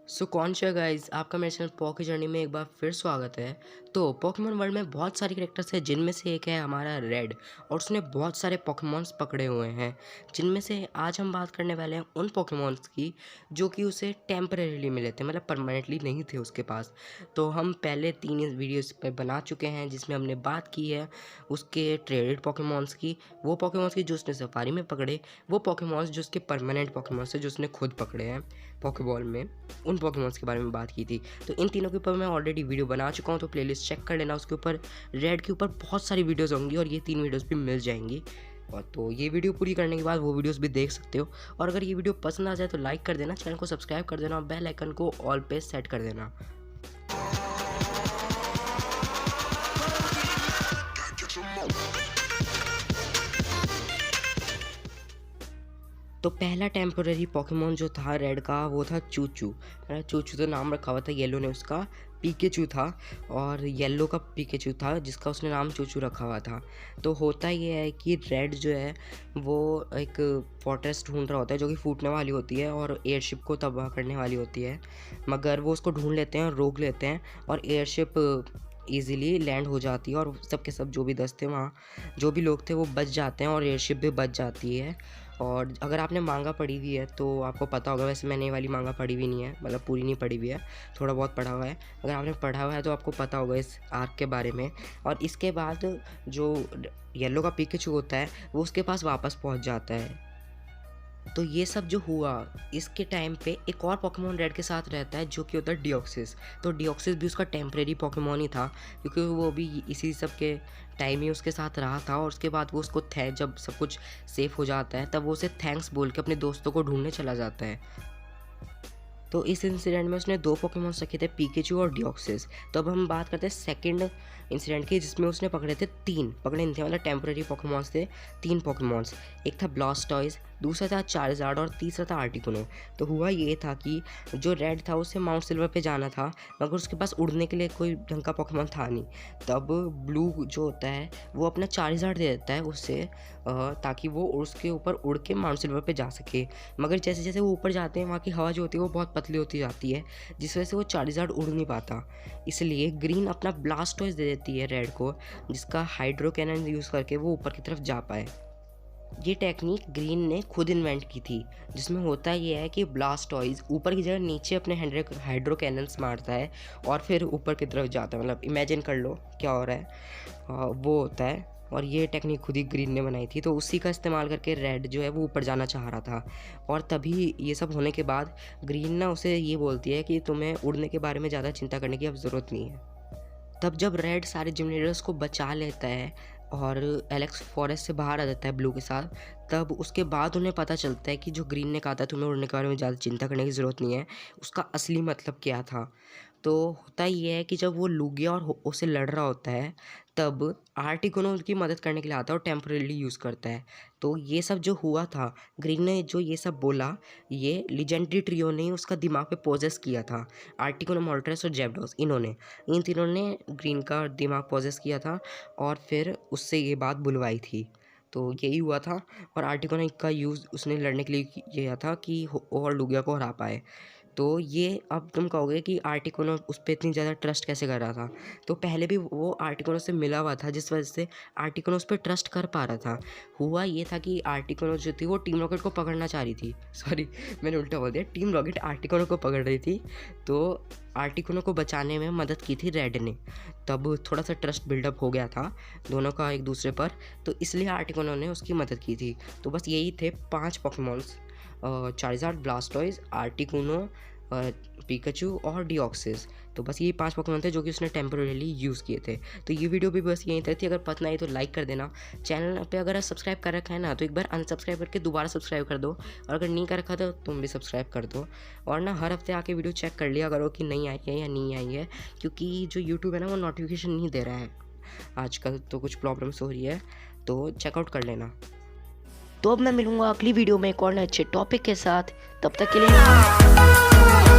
सो कॉन्शिया guys, आपका मेरे channel पॉकी journey में एक बार फिर स्वागत है। तो पोकेमॉन वर्ल्ड में बहुत सारे कैरेक्टर्स हैं, जिनमें से एक है हमारा रेड, और उसने बहुत सारे पोकेमॉन्स पकड़े हुए हैं, जिनमें से आज हम बात करने वाले हैं उन पोकेमॉन्स की जो कि उसे टेम्परेरीली मिले थे, मतलब परमानेंटली नहीं थे उसके पास। तो हम पहले 3 वीडियोस पे बना चुके हैं, जिसमें हमने बात की है उसके ट्रेडेड पोकेमॉन्स की, वो पोकेमॉन्स की जो उसने सफारी में पकड़े, वो पोकेमॉन्स जो उसके परमानेंट पोकेमॉन्स है जो उसने खुद पकड़े हैं पोकेबॉल में, उन पोकेमॉन्स के बारे में बात की थी। तो इन तीनों के ऊपर मैं ऑलरेडी वीडियो बना चुका हूँ, तो प्लेलिस्ट चेक कर लेना। उसके ऊपर रेड के ऊपर बहुत सारी वीडियोस होंगी और ये 3 वीडियोस भी मिल जाएंगी। और तो ये वीडियो पूरी करने के बाद वो वीडियोस भी देख सकते हो। और अगर ये वीडियो पसंद आ जाए तो लाइक कर देना, चैनल को सब्सक्राइब कर देना और बेल आइकन को ऑल पे सेट कर देना। तो पहला टेम्पोररी पोकेमॉन जो था रेड का, वो था चूचू। चूचू तो नाम रखा हुआ था, येलो ने उसका पीकेचू था, और येलो का पीकेचू था जिसका उसने नाम चूचू रखा हुआ था। तो होता ये है कि रेड जो है वो एक फोर्ट्रेस ढूंढ रहा होता है जो कि फूटने वाली होती है और एयरशिप को तबाह करने वाली होती है, मगर वो उसको ढूंढ लेते हैं और रोक लेते हैं, और एयरशिप ईज़िली लैंड हो जाती है, और सब के सब जो भी दस्ते वहाँ जो भी लोग थे वो बच जाते हैं, और एयरशिप भी बच जाती है। और अगर आपने मांगा पढ़ी हुई है तो आपको पता होगा, वैसे मैंने ये वाली मांगा पढ़ी हुई नहीं है, मतलब पूरी नहीं पढ़ी हुई है, थोड़ा बहुत पढ़ा हुआ है। अगर आपने पढ़ा हुआ है तो आपको पता होगा इस आर्क के बारे में। और इसके बाद जो येलो का पिकाचू होता है वो उसके पास वापस पहुंच जाता है। तो ये सब जो हुआ, इसके टाइम पे एक और पोकेमॉन रेड के साथ रहता है जो कि होता है डिओक्सिस। तो डिओक्सिस भी उसका टेम्परेरी पोकेमॉन ही था, क्योंकि वो भी इसी सब के टाइम ही उसके साथ रहा था। और उसके बाद वो उसको जब सब कुछ सेफ हो जाता है तब वो उसे थैंक्स बोल के अपने दोस्तों को ढूंढने चला जाता है। तो इस इंसिडेंट में उसने 2 पोकेमॉन्स रखे थे, पीकेचू और डिओक्सिस। तो अब हम बात करते हैं सेकंड इंसिडेंट की, जिसमें उसने पकड़े थे 3 पकड़े नहीं थे, मतलब टेम्पररी पोकेमॉन्स थे 3 पोकेमॉन्स। एक था ब्लास्टॉइज, दूसरा था चार्जार्ड और तीसरा था आर्टिकुनो। तो हुआ ये था कि जो रेड था उसे माउंट सिल्वर पे जाना था, मगर उसके पास उड़ने के लिए कोई ढंग का पोकेमॉन था नहीं। तब ब्लू जो होता है वो अपना चार्जार्ड दे देता है उससे, ताकि वो उसके ऊपर उड़ के माउंट सिल्वर पे जा सके। मगर जैसे जैसे वो ऊपर जाते हैं वहाँ की हवा जो होती है वो बहुत पतली होती जाती है, जिस वजह से वो चार्जार्ड उड़ नहीं पाता। इसलिए ग्रीन अपना ब्लास्टॉइज दे देती है रेड को, जिसका हाइड्रो कैनन यूज़ करके वो ऊपर की तरफ जा पाए। ये टेक्निक ग्रीन ने खुद इन्वेंट की थी, जिसमें होता ये है कि ब्लास्टॉइज ऊपर की जगह नीचे अपने हाइड्रो कैनन्स मारता है और फिर ऊपर की तरफ जाता है। मतलब इमेजिन कर लो क्या हो रहा है, वो होता है। और ये टेक्निक खुद ही ग्रीन ने बनाई थी, तो उसी का इस्तेमाल करके रेड जो है वो ऊपर जाना चाह रहा था। और तभी ये सब होने के बाद ग्रीन ना उसे ये बोलती है कि तुम्हें उड़ने के बारे में ज़्यादा चिंता करने की अब ज़रूरत नहीं है। तब जब रेड सारे जिम लीडर्स को बचा लेता है और एलेक्स फॉरेस्ट से बाहर आ जाता है ब्लू के साथ, तब उसके बाद उन्हें पता चलता है कि जो ग्रीन ने कहा था तुम्हें उड़ने के बारे में ज़्यादा चिंता करने की ज़रूरत नहीं है, उसका असली मतलब क्या था। तो होता ये है कि जब वो लूगिया और उससे लड़ रहा होता है, तब आर्टिकुनो उसकी मदद करने के लिए आता है और टेम्परेली यूज़ करता है। तो ये सब जो हुआ था, ग्रीन ने जो ये सब बोला, ये लीजेंडरी ट्रियो ने उसका दिमाग पे पोजेस किया था। आर्टिकुनो, मोल्ट्रेस और जेबडोस, इन तीनों ने ग्रीन का दिमाग पोजेस किया था और फिर उससे ये बात बुलवाई थी। तो यही हुआ था, और आर्टिकुनो का यूज़ उसने लड़ने के लिए किया था कि और लूगिया को हरा पाए। तो ये अब तुम कहोगे कि आर्टिकुनो उस पर इतनी ज़्यादा ट्रस्ट कैसे कर रहा था। तो पहले भी वो आर्टिकुनो से मिला हुआ था, जिस वजह से आर्टिकुनो उस पर ट्रस्ट कर पा रहा था। हुआ ये था कि आर्टिकुनो जो थी वो टीम रॉकेट को पकड़ना चाह रही थी, सॉरी मैंने उल्टा बोल दिया, टीम रॉकेट आर्टिकुनो को पकड़ रही थी। तो आर्टिकुनो को बचाने में मदद की थी रेड ने। तब थोड़ा सा ट्रस्ट बिल्डअप हो गया था दोनों का एक दूसरे पर, तो इसलिए आर्टिकुनो ने उसकी मदद की थी। तो बस यही थे 5 पोकेमॉन्स, चार्जार्ड, ब्लास्टॉइज, आर्टिकुनो, पिकाचू और डिओक्सिस। तो बस ये 5 पोकेमॉन थे जो कि उसने टेम्पोरेली यूज़ किए थे। तो ये वीडियो भी बस यहीं तक थी। अगर पसंद आई तो लाइक कर देना। चैनल पे अगर सब्सक्राइब कर रखा है ना, तो एक बार अनसब्सक्राइब करके दोबारा सब्सक्राइब कर दो, और अगर नहीं कर रखा तो तुम भी सब्सक्राइब कर दो। और ना हर हफ्ते आके वीडियो चेक कर लिया करो कि नहीं आई है या नहीं आई है, क्योंकि जो यूट्यूब है ना वो नोटिफिकेशन नहीं दे रहा है आजकल, तो कुछ प्रॉब्लम्स हो रही है, तो चेकआउट कर लेना। तो अब मैं मिलूंगा अगली वीडियो में एक और नए अच्छे टॉपिक के साथ। तब तक के लिए